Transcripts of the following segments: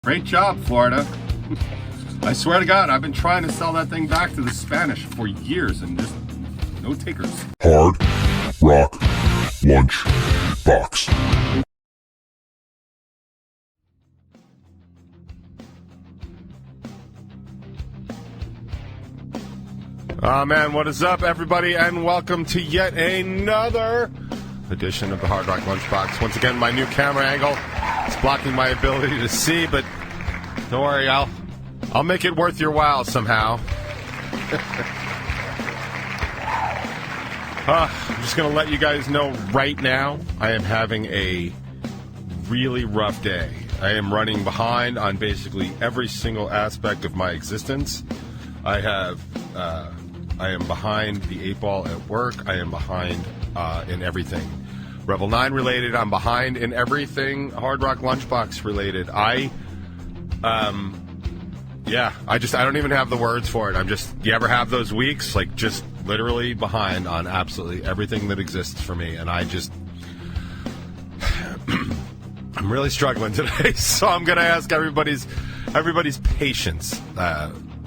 Great job, Florida. I swear to God, I've been trying to sell that thing back to the Spanish for years and just no takers. Hard Rock Lunchbox. Oh man, what is up, everybody, and welcome to yet another edition of the Hard Rock Lunchbox. Once again, my new camera angle is blocking my ability to see, but don't worry, I'll make it worth your while somehow. I'm just going to let you guys know right now, I am having a really rough day. I am running behind on basically every single aspect of my existence. I am behind the 8 ball at work. I am behind in everything. Revel 9 related. I'm behind in everything Hard Rock Lunchbox related. I don't even have the words for it. You ever have those weeks? Like, just literally behind on absolutely everything that exists for me. And I'm really struggling today. So I'm going to ask everybody's patience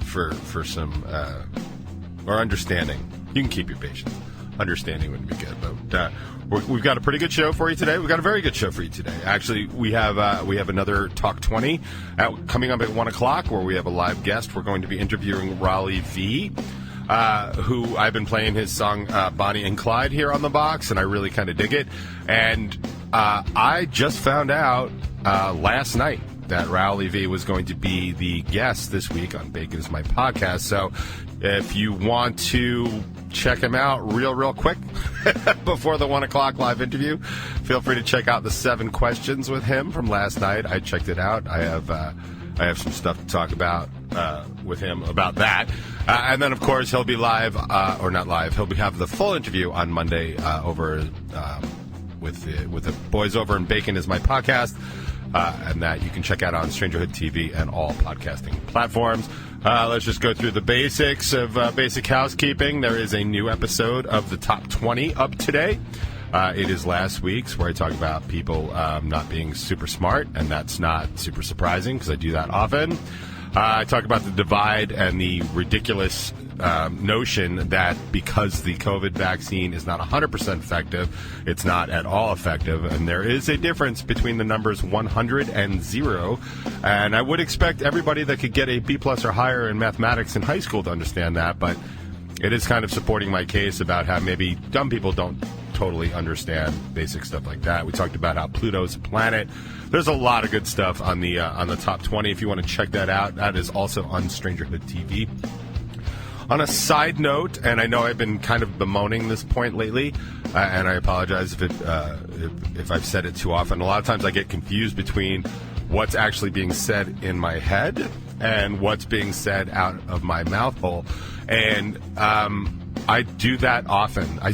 for some... or understanding. You can keep your patience. Understanding would be good, but we've got a pretty good show for you today. We've got a very good show for you today. Actually, we have another Talk 20 coming up at 1 o'clock, where we have a live guest. We're going to be interviewing Rauli V, who I've been playing his song Bonnie and Clyde here on the box, and I really kind of dig it. And I just found out last night that Rauli V was going to be the guest this week on Bacon Is My Podcast. So if you want to check him out real quick before the 1 o'clock live interview, feel free to check out the 7 questions with him from last night. I checked it out. I have some stuff to talk about with him about that. And then, of course, he'll be live, or not live, he'll have the full interview on Monday over with the boys over in Bacon Is My Podcast. And that you can check out on Strangerhood TV and all podcasting platforms. Let's just go through the basics of basic housekeeping. There is a new episode of the Top 20 up today. It is last week's, where I talk about people not being super smart, and that's not super surprising because I do that often. I talk about the divide and the ridiculous notion that because the COVID vaccine is not 100% effective, it's not at all effective, and there is a difference between the numbers 100 and 0, and I would expect everybody that could get a B+ or higher in mathematics in high school to understand that, but it is kind of supporting my case about how maybe dumb people don't totally understand basic stuff like that. We talked about how Pluto's a planet. There's a lot of good stuff on the Top 20. If you want to check that out, that is also on Strangerhood TV. On a side note, and I know I've been kind of bemoaning this point lately, and I apologize if I've said it too often. A lot of times I get confused between what's actually being said in my head and what's being said out of my mouth hole. And I do that often. I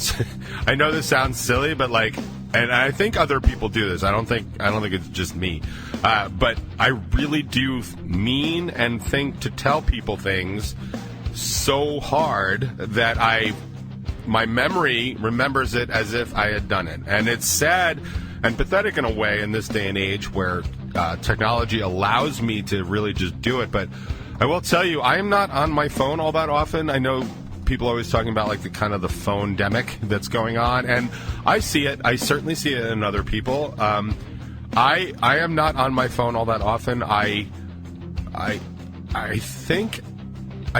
know this sounds silly, but and I think other people do this. I don't think it's just me. But I really do mean and think to tell people things so hard that my memory remembers it as if I had done it. And it's sad and pathetic in a way in this day and age where technology allows me to really just do it. But I will tell you, I am not on my phone all that often. I know people are always talking about the kind of the phone-demic that's going on, and I see it. I certainly see it in other people. I am not on my phone all that often. I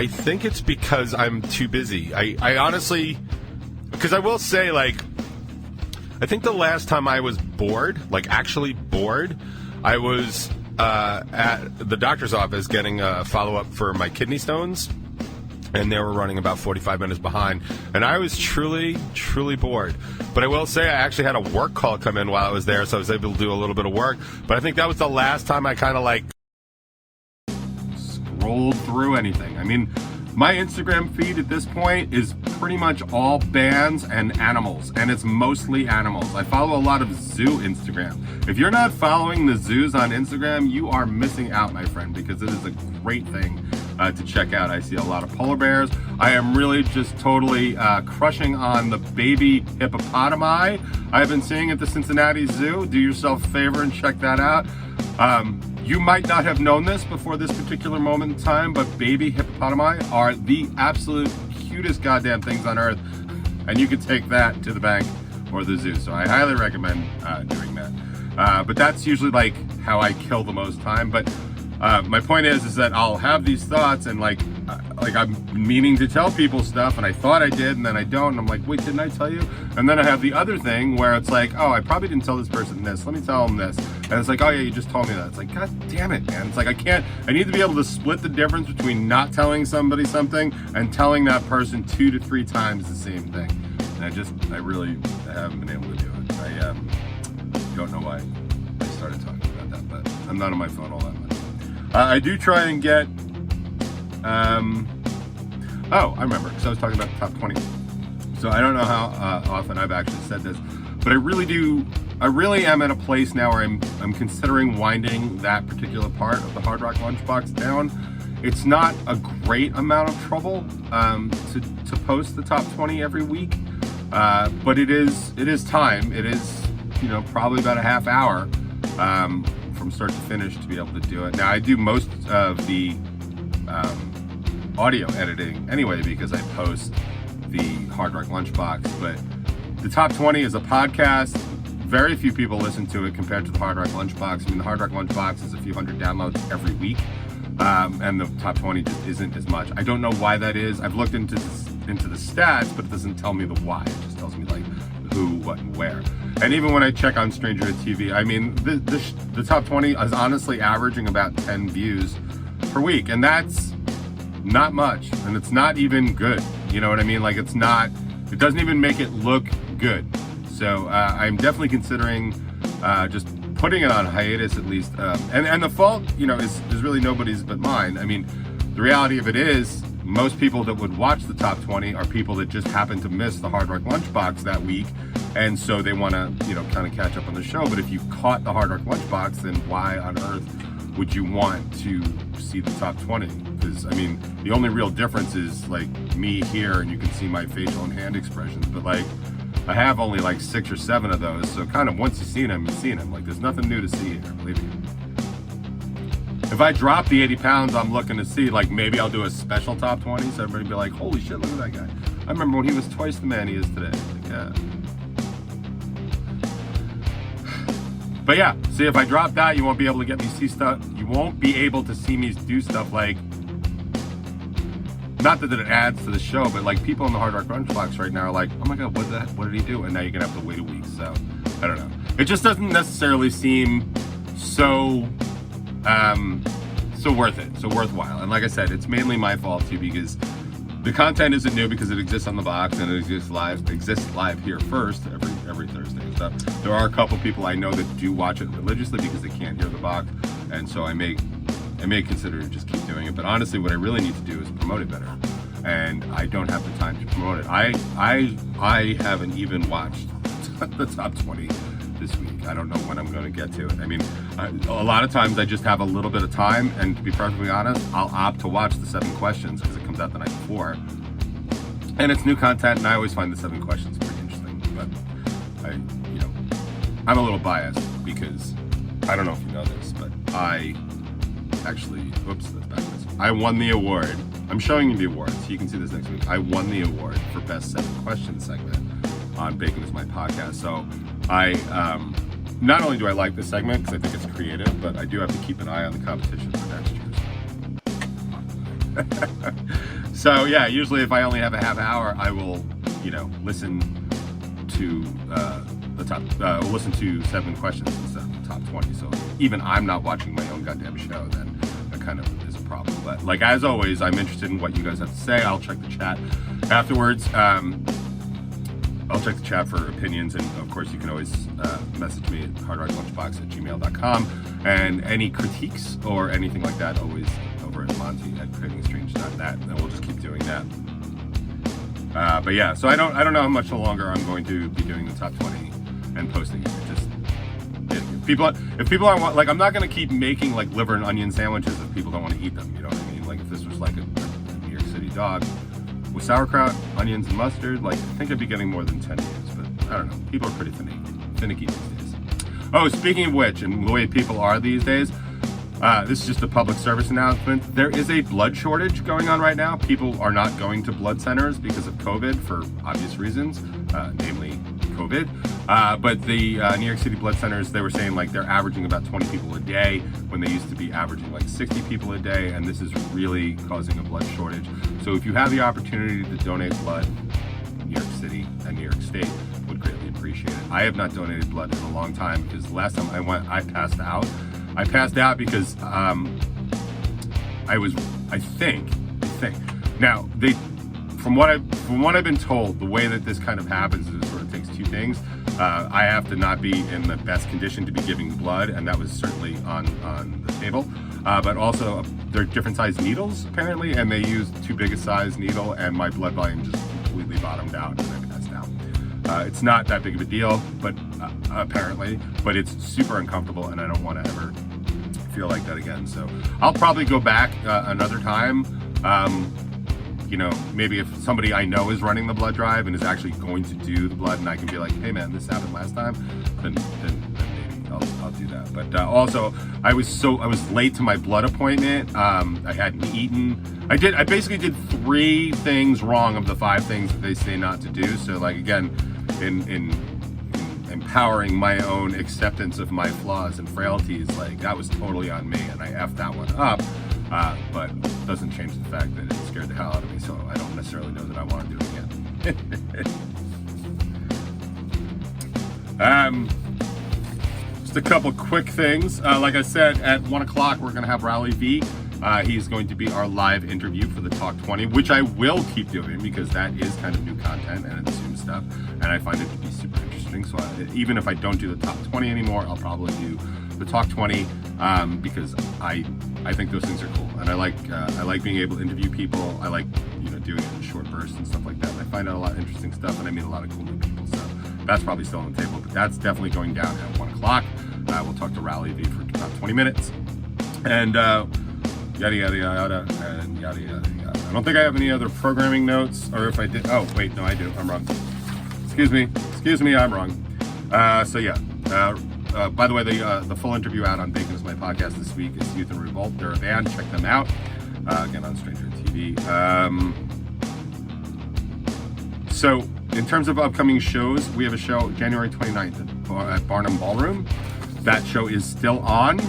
think it's because I'm too busy. I honestly, because I will say, I think the last time I was bored, actually bored, I was at the doctor's office getting a follow-up for my kidney stones, and they were running about 45 minutes behind, and I was truly bored. But I will say I actually had a work call come in while I was there, so I was able to do a little bit of work. But I think that was the last time I kind of scrolled through anything. I mean, my Instagram feed at this point is pretty much all bands and animals, and it's mostly animals. I follow a lot of zoo Instagram. If you're not following the zoos on Instagram, you are missing out, my friend, because it is a great thing to check out. I see a lot of polar bears. I am really just totally crushing on the baby hippopotami I've been seeing at the Cincinnati Zoo. Do yourself a favor and check that out. You might not have known this before this particular moment in time, but baby hippopotami are the absolute cutest goddamn things on earth, and you can take that to the bank or the zoo. So I highly recommend doing that. But that's usually like how I kill the most time. But my point is that I'll have these thoughts and like I'm meaning to tell people stuff, and I thought I did, and then I don't, and I'm like, wait, didn't I tell you? And then I have the other thing where it's like, oh, I probably didn't tell this person this, let me tell them this. And it's like, oh yeah, you just told me that. It's like, god damn it, man. It's like, I need to be able to split the difference between not telling somebody something and telling that person 2 to 3 times the same thing. And I really haven't been able to do it. I don't know why I started talking about that, but I'm not on my phone all that much. I do try and get I remember, because I was talking about the top 20. So I don't know how often I've actually said this, but I really am at a place now where I'm considering winding that particular part of the Hard Rock Lunchbox down. It's not a great amount of trouble to post the top 20 every week, but it is time. It is, probably about a half hour from start to finish to be able to do it. Now I do most of the audio editing anyway because I post the Hard Rock Lunchbox, but the top 20 is a podcast. Very few people listen to it compared to the Hard Rock Lunchbox. I mean, the Hard Rock Lunchbox is a few hundred downloads every week, and the top 20 just isn't as much. I don't know why that is. I've looked into the stats, but it doesn't tell me the why. It just tells me like who, what, and where. And even when I check on Stranger TV, I mean, the top 20 is honestly averaging about 10 views per week, and that's not much, and it's not even good. You know what I mean? Like, it doesn't even make it look good. So I'm definitely considering just putting it on hiatus at least. And the fault, is really nobody's but mine. I mean, the reality of it is, most people that would watch the top 20 are people that just happen to miss the Hard Rock Lunchbox that week, and so they want to, kind of catch up on the show. But if you caught the Hard Rock Lunchbox, then why on earth would you want to see the top 20? Because, I mean, the only real difference is, like, me here, and you can see my facial and hand expressions, but, like, I have only, like, 6 or 7 of those, so kind of once you've seen them, you've seen them. Like, there's nothing new to see here, believe me. If I drop the 80 pounds, I'm looking to see, like, maybe I'll do a special top 20, so everybody be like, holy shit, look at that guy. I remember when he was twice the man he is today. Like, But yeah, see, if I drop that, you won't be able to get me see stuff. You won't be able to see me do stuff like, not that it adds to the show, but like people in the Hard Rock Lunchbox right now are like, oh my god, what did he do? And now you're gonna have to wait a week. So I don't know. It just doesn't necessarily seem so worth it, so worthwhile. And like I said, it's mainly my fault too, because the content isn't new because it exists on the box and it exists live here first every Thursday and stuff. There are a couple people I know that do watch it religiously because they can't hear the box, and so I may consider just keep doing it. But honestly, what I really need to do is promote it better, and I don't have the time to promote it. I haven't even watched the top 20 this week. I don't know when I'm going to get to it. I mean, a lot of times I just have a little bit of time, and to be perfectly honest, I'll opt to watch the 7 questions because it comes out the night before, and it's new content, and I always find the 7 questions pretty interesting. But I'm a little biased because I don't know if you know this, but I actually, oops, that's backwards. I won the award. I'm showing you the award, so you can see this next week. I won the award for Best 7 Questions segment on Bacon Is My Podcast. So I, not only do I like this segment because I think it's creative, but I do have to keep an eye on the competition for next year's. So yeah, usually if I only have a half hour, I will, listen to listen to 7 questions instead of the top 20. So even I'm not watching my own goddamn show, then that kind of is a problem. But like, as always, I'm interested in what you guys have to say. I'll check the chat afterwards. I'll check the chat for opinions, and of course you can always message me at hardrocklunchbox@gmail.com, and any critiques or anything like that, always over at Monty at cravingstrange.net, and we'll just keep doing that. But yeah, so I don't know how much longer I'm going to be doing the top 20 and posting it. If people aren't, like, I'm not going to keep making like liver and onion sandwiches if people don't want to eat them, you know what I mean? Like, if this was like a New York City dog with sauerkraut, onions, and mustard, like, I think I'd be getting more than 10 views, but I don't know. People are pretty finicky these days. Oh, speaking of which, and the way people are these days, this is just a public service announcement. There is a blood shortage going on right now. People are not going to blood centers because of COVID for obvious reasons, namely COVID. But the New York City blood centers, they were saying like they're averaging about 20 people a day when they used to be averaging like 60 people a day, and this is really causing a blood shortage. So if you have the opportunity to donate blood, New York City and New York State would greatly appreciate it. I have not donated blood in a long time because the last time I went, I passed out. I passed out because I think. Now, from what I've been told, the way that this kind of happens is it sort of takes two things. I have to not be in the best condition to be giving blood, and that was certainly on the table. But also, they're different size needles, apparently, and they used too big a size needle, and my blood volume just completely bottomed out, and I passed out. It's not that big of a deal, but apparently, but it's super uncomfortable, and I don't want to ever feel like that again. So I'll probably go back another time. Maybe if somebody I know is running the blood drive and is actually going to do the blood, and I can be like, hey man, this happened last time, then maybe I'll do that. But also, I was late to my blood appointment. I hadn't eaten. I basically did 3 things wrong of the 5 things that they say not to do. So like, again, in empowering my own acceptance of my flaws and frailties, like that was totally on me, and I effed that one up. But doesn't change the fact that it scared the hell out of me, so I don't necessarily know that I want to do it again. Just a couple quick things. Like I said, at 1 o'clock we're going to have Rauli V. He's going to be our live interview for the Talk 20, which I will keep doing because that is kind of new content and it's Zoom stuff, and I find it to be super interesting. So even if I don't do the Top 20 anymore, I'll probably do the Talk 20 because I think those things are cool, and I like being able to interview people. I like doing it in short bursts and stuff like that. And I find out a lot of interesting stuff, and I meet a lot of cool new people. So that's probably still on the table, but that's definitely going down at 1 o'clock. We'll talk to Rauli V for about 20 minutes, and yada yada yada and yada yada yada. I don't think I have any other programming notes, or if I did, oh wait, no, I do. I'm wrong. Excuse me, I'm wrong. So yeah. By the way, the full interview out on Bacon Is My Podcast this week is Youth in Revolt. They're a band. Check them out. Again, on Stranger TV. So, in terms of upcoming shows, we have a show January 29th at Barnum Ballroom. That show is still on.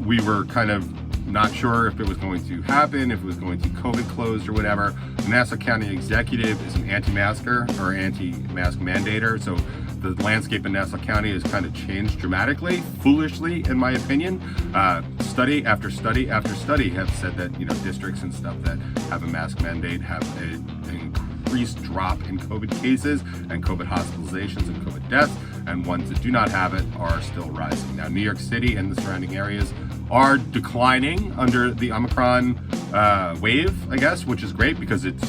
We were kind of not sure if it was going to happen, if it was going to COVID closed or whatever. The Nassau County Executive is an anti-masker or anti-mask mandator, so the landscape in Nassau County has kind of changed dramatically, foolishly, in my opinion. Study after study after study have said that districts and stuff that have a mask mandate have an increased drop in COVID cases and COVID hospitalizations and COVID deaths, and ones that do not have it are still rising. Now, New York City and the surrounding areas are declining under the Omicron wave, I guess, which is great because it's,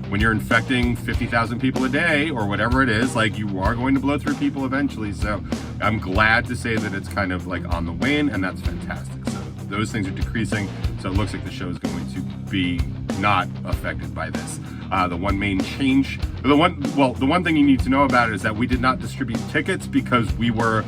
when you're infecting 50,000 people a day or whatever it is, like you are going to blow through people eventually. So I'm glad to say that it's kind of like on the wane, and that's fantastic. So those things are decreasing. So it looks like the show is going to be not affected by this. The one main change, the one thing you need to know about it is that we did not distribute tickets because we were,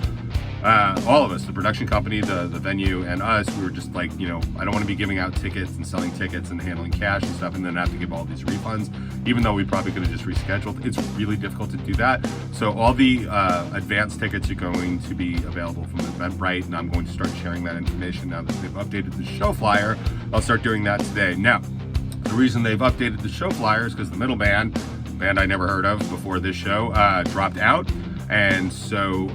all of us, the production company, the venue, and us, we were just like, I don't want to be giving out tickets and selling tickets and handling cash and stuff and then have to give all these refunds, even though we probably could have just rescheduled. It's really difficult to do that. So all the advance tickets are going to be available from Eventbrite, and I'm going to start sharing that information now that they've updated the show flyer. I'll start doing that today. Now, the reason they've updated the show flyer is because the middle band I never heard of before this show, dropped out. And so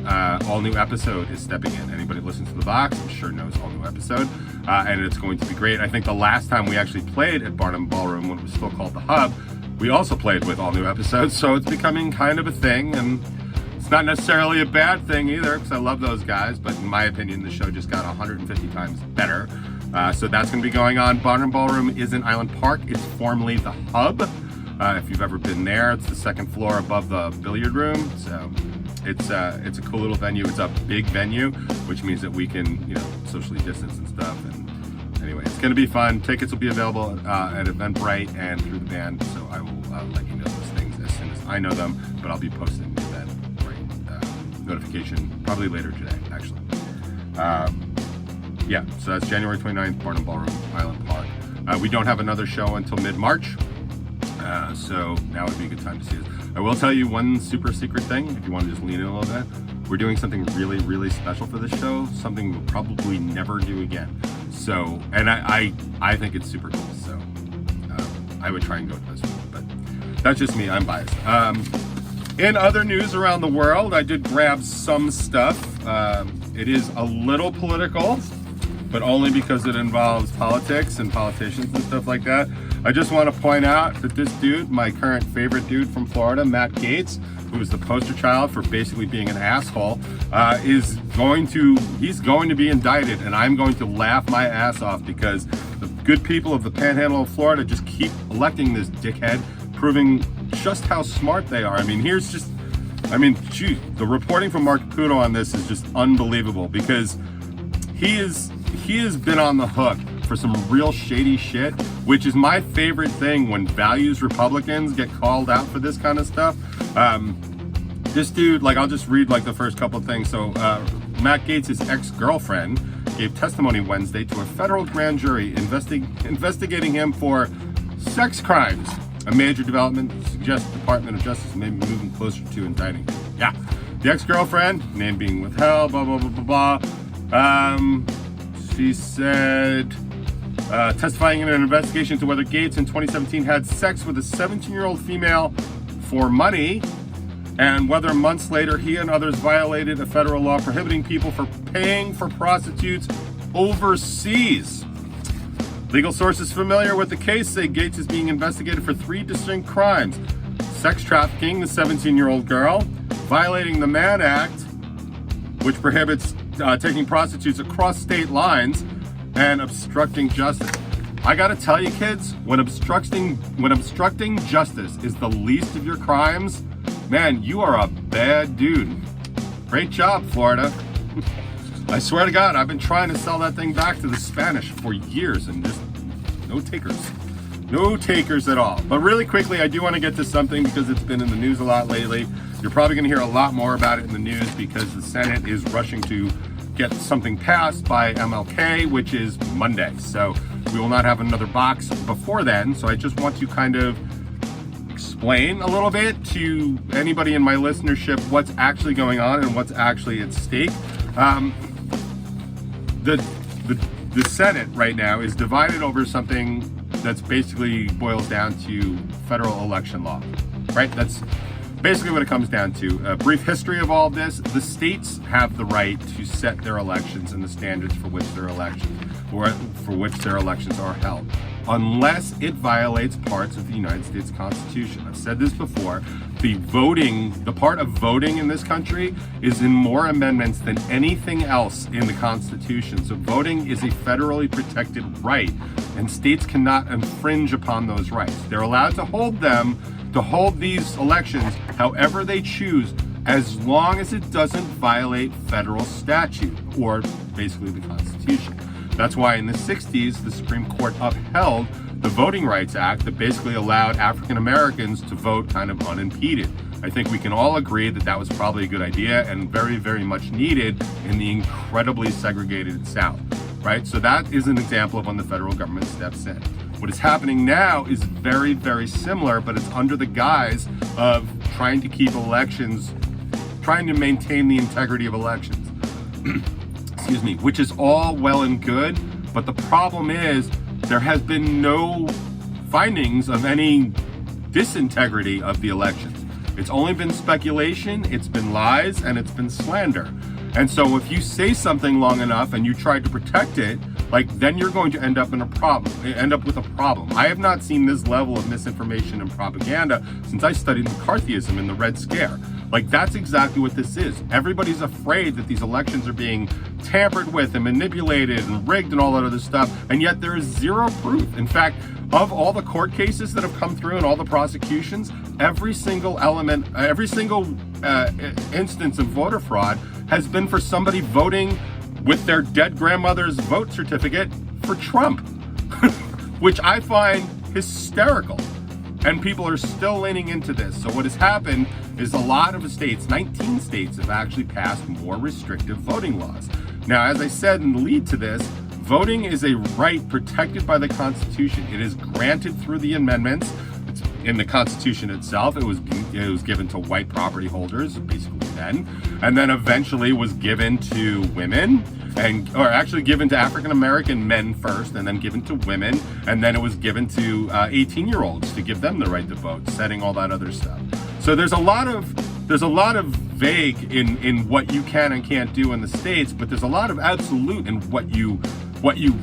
all new episode is stepping in. Anybody that listens to the box, I'm sure knows all new episode. And it's going to be great. I think the last time we actually played at Barnum Ballroom, when it was still called The Hub, we also played with all new episodes. So it's becoming kind of a thing. And it's not necessarily a bad thing either, because I love those guys. But in my opinion, the show just got 150 times better. So that's going to be going on. Barnum Ballroom is in Island Park. It's formerly The Hub. If you've ever been there, it's the second floor above the billiard room. So it's a cool little venue. It's a big venue, which means that we can, socially distance and stuff. And anyway, it's going to be fun. Tickets will be available at Eventbrite and through the band. So I will let you know those things as soon as I know them. But I'll be posting the Eventbrite notification probably later today, actually. Yeah, so that's January 29th, Barnum Ballroom, Island Park. We don't have another show until mid-March, so now would be a good time to see us. I will tell you one super secret thing, if you want to just lean in a little bit. We're doing something really, really special for this show, something we'll probably never do again. So, and I think it's super cool, so I would try and go to this one, but that's just me, I'm biased. In other news around the world, I did grab some stuff. It is a little political, but only because it involves politics and politicians and stuff like that. I just want to point out that this dude, my current favorite dude from Florida, Matt Gaetz, who is the poster child for basically being an asshole, he's going to be indicted, and I'm going to laugh my ass off because the good people of the Panhandle of Florida just keep electing this dickhead, proving just how smart they are. I mean, the reporting from Mark Caputo on this is just unbelievable because he has been on the hook for some real shady shit, which is my favorite thing when values Republicans get called out for this kind of stuff. This dude, I'll just read the first couple of things. So Matt Gaetz' ex-girlfriend gave testimony Wednesday to a federal grand jury investigating him for sex crimes. A major development suggests the Department of Justice may be moving closer to indicting him. Yeah, the ex-girlfriend, name being withheld, blah, blah, blah, blah, blah. She said, testifying in an investigation into whether Gaetz in 2017 had sex with a 17-year-old female for money, and whether months later he and others violated a federal law prohibiting people from paying for prostitutes overseas. Legal sources familiar with the case say Gaetz is being investigated for 3 distinct crimes: sex trafficking the 17-year-old girl, violating the Mann Act, which prohibits taking prostitutes across state lines, and obstructing justice. I gotta tell you, kids, when obstructing justice is the least of your crimes, man, you are a bad dude. Great job, Florida. I swear to God, I've been trying to sell that thing back to the Spanish for years and just no takers. No takers at all. But really quickly, I do want to get to something because it's been in the news a lot lately. You're probably going to hear a lot more about it in the news because the Senate is rushing to get something passed by MLK, which is Monday. So we will not have another box before then. So I just want to kind of explain a little bit to anybody in my listenership what's actually going on and what's actually at stake. The Senate right now is divided over something that's basically boils down to federal election law, right? That's basically what it comes down to. A brief history of all of this: the states have the right to set their elections and the standards for which their elections are held, unless it violates parts of the United States Constitution. I've said this before. The part of voting in this country is in more amendments than anything else in the Constitution. So voting is a federally protected right, and states cannot infringe upon those rights. They're allowed to hold these elections however they choose, as long as it doesn't violate federal statute or basically the Constitution. That's why in the 60s, the Supreme Court upheld the Voting Rights Act that basically allowed African Americans to vote kind of unimpeded. I think we can all agree that that was probably a good idea and very, very much needed in the incredibly segregated South, right? So that is an example of when the federal government steps in. What is happening now is very, very similar, but it's under the guise of trying to keep elections, trying to maintain the integrity of elections. Excuse me, which is all well and good, but the problem is there has been no findings of any disintegrity of the elections. It's only been speculation, it's been lies, and it's been slander. And so if you say something long enough and you try to protect it, then you're going to end up with a problem. I have not seen this level of misinformation and propaganda since I studied McCarthyism in the Red Scare. That's exactly what this is. Everybody's afraid that these elections are being tampered with and manipulated and rigged and all that other stuff, and yet there is zero proof. In fact, of all the court cases that have come through and all the prosecutions, every single instance of voter fraud has been for somebody voting with their dead grandmother's vote certificate for Trump, which I find hysterical. And people are still leaning into this. So what has happened is a lot of states, 19 states, have actually passed more restrictive voting laws. Now, as I said in the lead to this, voting is a right protected by the Constitution. It is granted through the amendments. It's in the Constitution itself. It was given to white property holders, basically men, and then eventually was given to women, or actually given to African American men first, and then given to women, and then it was given to 18-year-olds to give them the right to vote, setting all that other stuff. So there's a lot of vague in what you can and can't do in the states, but there's a lot of absolute in what you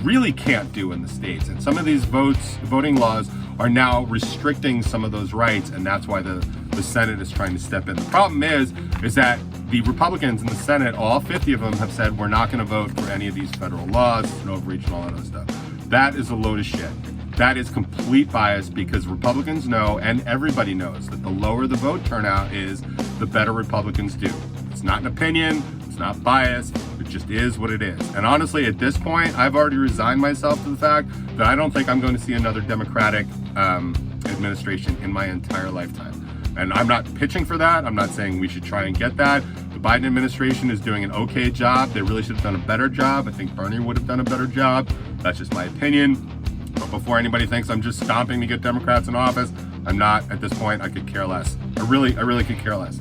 really can't do in the states. And some of these voting laws are now restricting some of those rights, and that's why the Senate is trying to step in. The problem is that the Republicans in the Senate, all 50 of them, have said we're not going to vote for any of these federal laws, no overreach and all that other stuff. That is a load of shit. That is complete bias, because Republicans know, and everybody knows, that the lower the vote turnout is, the better Republicans do. It's not an opinion, it's not bias, it just is what it is. And honestly, at this point, I've already resigned myself to the fact that I don't think I'm going to see another Democratic administration in my entire lifetime. And I'm not pitching for that. I'm not saying we should try and get that. The Biden administration is doing an okay job. They really should have done a better job. I think Bernie would have done a better job. That's just my opinion. But before anybody thinks I'm just stomping to get Democrats in office, I'm not. At this point, I could care less. I really could care less.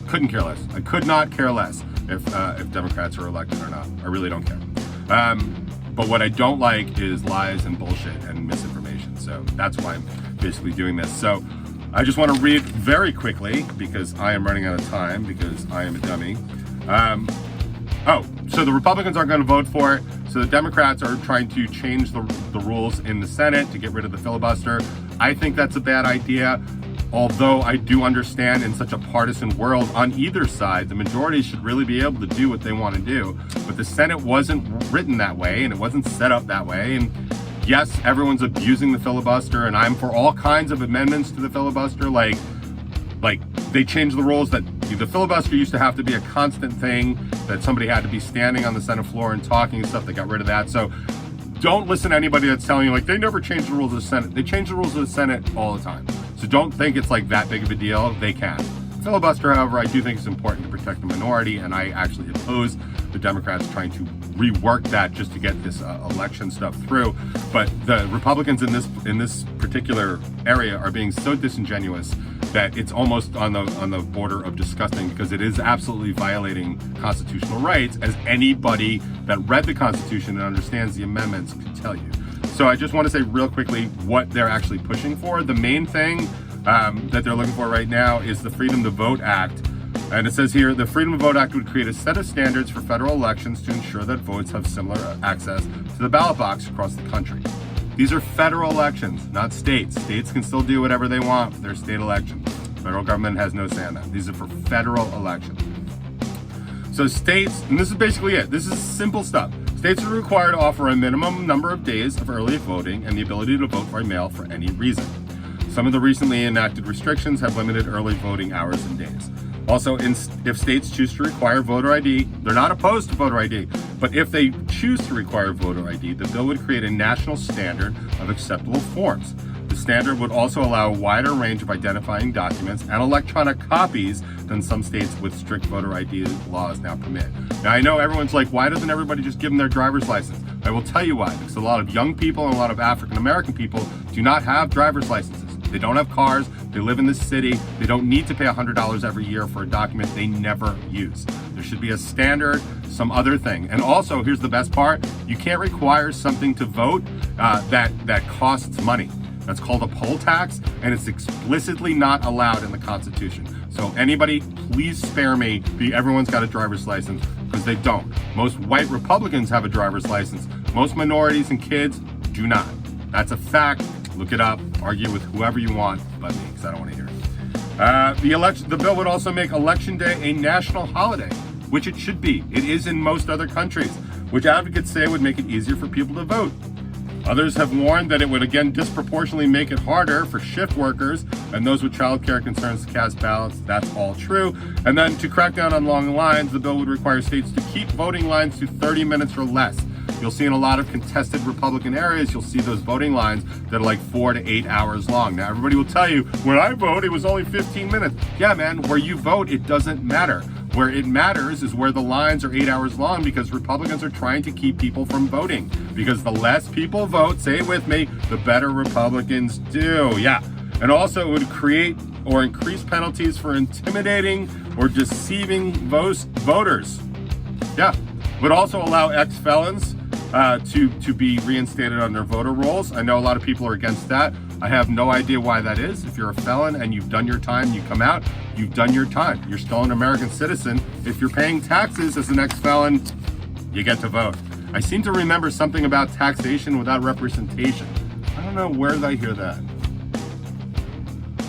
Couldn't care less. I could not care less if Democrats are elected or not. I really don't care. But what I don't like is lies and bullshit and misinformation. So that's why I'm basically doing this. So I just want to read very quickly, because I am running out of time, because I am a dummy. So the Republicans aren't going to vote for it. So the Democrats are trying to change the rules in the Senate to get rid of the filibuster. I think that's a bad idea. Although I do understand, in such a partisan world on either side, the majority should really be able to do what they want to do. But the Senate wasn't written that way, and it wasn't set up that way. And yes, everyone's abusing the filibuster, and I'm for all kinds of amendments to the filibuster. Like they changed the rules that the filibuster used to have to be a constant thing, that somebody had to be standing on the Senate floor and talking and stuff. They got rid of that. So don't listen to anybody that's telling you, like, they never changed the rules of the Senate. They change the rules of the Senate all the time. So don't think it's like that big of a deal. They can. Filibuster, however, I do think is important to protect the minority, and I actually oppose the Democrats trying to rework that just to get this election stuff through. But the Republicans in this particular area are being so disingenuous that it's almost on the border of disgusting, because it is absolutely violating constitutional rights, as anybody that read the Constitution and understands the amendments can tell you. So I just want to say real quickly what they're actually pushing for. The main thing that they're looking for right now is the Freedom to Vote Act. And it says here, the Freedom to Vote Act would create a set of standards for federal elections to ensure that votes have similar access to the ballot box across the country. These are federal elections, not states. States can still do whatever they want for their state elections. Federal government has no say on that. These are for federal elections. So states, and this is basically it. This is simple stuff. States are required to offer a minimum number of days of early voting and the ability to vote by mail for any reason. Some of the recently enacted restrictions have limited early voting hours and days. Also, if states choose to require voter ID, they're not opposed to voter ID, but if they choose to require voter ID, the bill would create a national standard of acceptable forms. The standard would also allow a wider range of identifying documents and electronic copies than some states with strict voter ID laws now permit. Now, I know everyone's like, why doesn't everybody just give them their driver's license? I will tell you why. Because a lot of young people and a lot of African American people do not have driver's licenses. They don't have cars. They live in the city. They don't need to pay $100 every year for a document they never use. There should be a standard, some other thing. And also, here's the best part. You can't require something to vote that costs money. That's called a poll tax, and it's explicitly not allowed in the Constitution. So anybody, please spare me. Everyone's got a driver's license, because they don't. Most white Republicans have a driver's license. Most minorities and kids do not. That's a fact. Look it up. Argue with whoever you want, but me, because I don't want to hear it. The bill would also make Election Day a national holiday, which it should be. It is in most other countries, which advocates say would make it easier for people to vote. Others have warned that it would again disproportionately make it harder for shift workers and those with childcare concerns to cast ballots. That's all true. And then to crack down on long lines, the bill would require states to keep voting lines to 30 minutes or less. You'll see in a lot of contested Republican areas, you'll see those voting lines that are like 4 to 8 hours long. Now, everybody will tell you, when I vote, it was only 15 minutes. Yeah, man, where you vote, it doesn't matter. Where it matters is where the lines are 8 hours long, because Republicans are trying to keep people from voting. Because the less people vote, say it with me, the better Republicans do. Yeah. And also it would create or increase penalties for intimidating or deceiving voters. Yeah. Would also allow ex-felons to be reinstated on their voter rolls. I know a lot of people are against that. I have no idea why that is. If you're a felon and you've done your time, you come out, you've done your time. You're still an American citizen. If you're paying taxes as an ex-felon, you get to vote. I seem to remember something about taxation without representation. I don't know where did I hear that.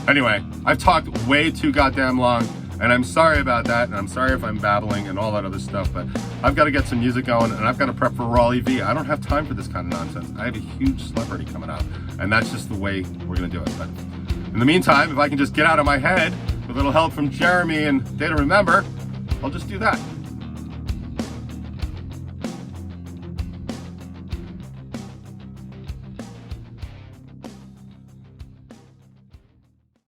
Anyway, I've talked way too goddamn long, and I'm sorry about that, and I'm sorry if I'm babbling and all that other stuff, but I've got to get some music going, and I've got to prep for Rauli V. I don't have time for this kind of nonsense. I have a huge celebrity coming out, and that's just the way we're going to do it. But in the meantime, if I can just get out of my head with a little help from Jeremy and Day to Remember, I'll just do that.